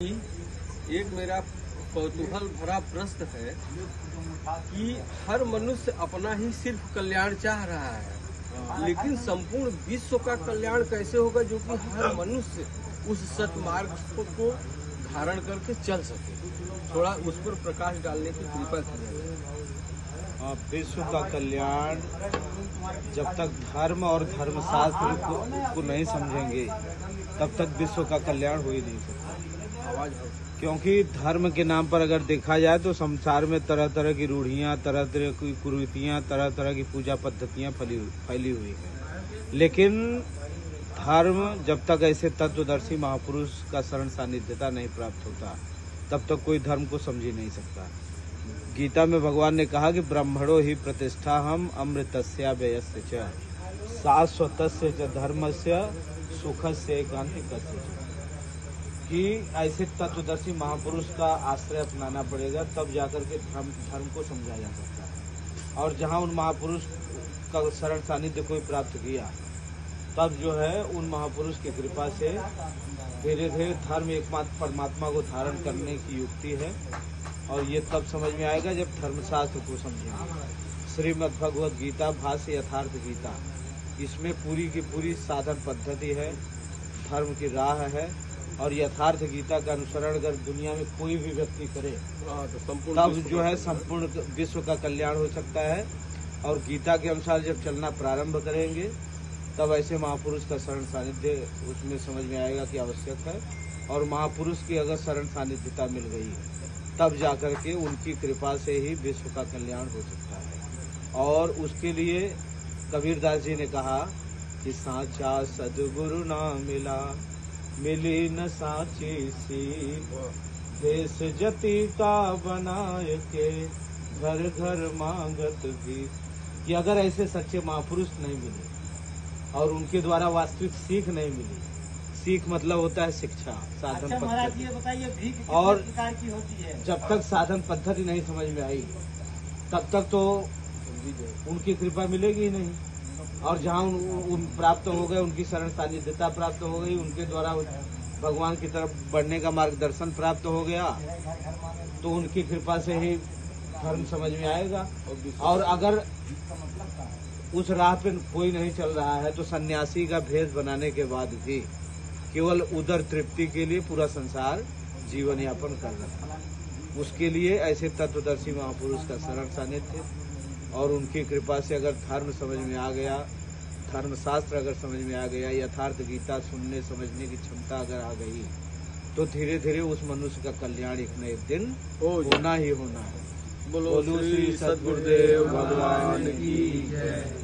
एक मेरा कौतूहल भरा प्रश्न है कि हर मनुष्य अपना ही सिर्फ कल्याण चाह रहा है, लेकिन संपूर्ण विश्व का कल्याण कैसे होगा जो कि हर मनुष्य उस सतमार्ग को धारण करके चल सके। थोड़ा उस पर प्रकाश डालने की कृपा कीजिए। विश्व का कल्याण जब तक धर्म और धर्मशास्त्र को नहीं समझेंगे तब तक विश्व का कल्याण हो ही नहीं सकता। क्योंकि धर्म के नाम पर अगर देखा जाए तो संसार में तरह तरह की रूढ़ियां, तरह तरह की कुरीतियां, तरह तरह की पूजा पद्धतियां फैली हुई हैं। लेकिन धर्म जब तक ऐसे तत्वदर्शी महापुरुष का शरण सानिध्यता नहीं प्राप्त होता तब तक कोई धर्म को समझ ही नहीं सकता। गीता में भगवान ने कहा कि ब्रह्मणो ही प्रतिष्ठा हम अमृतस्या व्ययस्य च शाश्वतस्य च धर्मस्य सुखस्य एकांतिकस्य कि ऐसे तत्वदर्शी महापुरुष का आश्रय अपनाना पड़ेगा, तब जाकर के धर्म को समझा जा सकता है। और जहाँ उन महापुरुष का शरण सानिध्य कोई प्राप्त किया तब जो है उन महापुरुष की कृपा से धीरे धीरे धर्म एकमात्र परमात्मा को धारण करने की युक्ति है। और ये तब समझ में आएगा जब धर्मशास्त्र को समझेंगे। श्रीमद् भगवद गीता भाष्य यथार्थ गीता, इसमें पूरी की पूरी साधन पद्धति है, धर्म की राह है। और यथार्थ गीता का अनुसरण अगर दुनिया में कोई भी व्यक्ति करे तब जो है संपूर्ण विश्व का कल्याण हो सकता है। और गीता के अनुसार जब चलना प्रारंभ करेंगे तब ऐसे महापुरुष का शरण सानिध्य उसमें समझ में आएगा कि आवश्यक है। और महापुरुष की अगर शरण सानिध्यता मिल गई तब जाकर के उनकी कृपा से ही विश्व का कल्याण हो सकता है। और उसके लिए कबीरदास जी ने कहा कि साचा सद्गुरु ना मिला, मिली न साची सीख, देश जति का बनाए के घर घर मांगत भी। कि अगर ऐसे सच्चे महापुरुष नहीं मिले और उनके द्वारा वास्तविक सीख नहीं मिली, सीख मतलब होता है शिक्षा, साधन पद्धति। और जब तक साधन पद्धति नहीं समझ में आई तब तक तो उनकी कृपा मिलेगी ही नहीं। और जहाँ उन प्राप्त हो गए, उनकी शरण सानिध्यता प्राप्त हो गई, उनके द्वारा भगवान की तरफ बढ़ने का मार्गदर्शन प्राप्त हो गया तो उनकी कृपा से ही धर्म समझ में आएगा। और अगर उस राह पे कोई नहीं चल रहा है तो सन्यासी का भेष बनाने के बाद भी केवल उदर तृप्ति के लिए पूरा संसार जीवन यापन कर रहा है। उसके लिए ऐसे तत्वदर्शी महापुरुष का शरण सानिध्य और उनकी कृपा से अगर धर्म समझ में आ गया, धर्मशास्त्र अगर समझ में आ गया, यथार्थ गीता सुनने समझने की क्षमता अगर आ गई तो धीरे धीरे उस मनुष्य का कल्याण एक न एक दिन होना ही होना है। बोलो श्री सद्गुरुदेव भगवान की जय।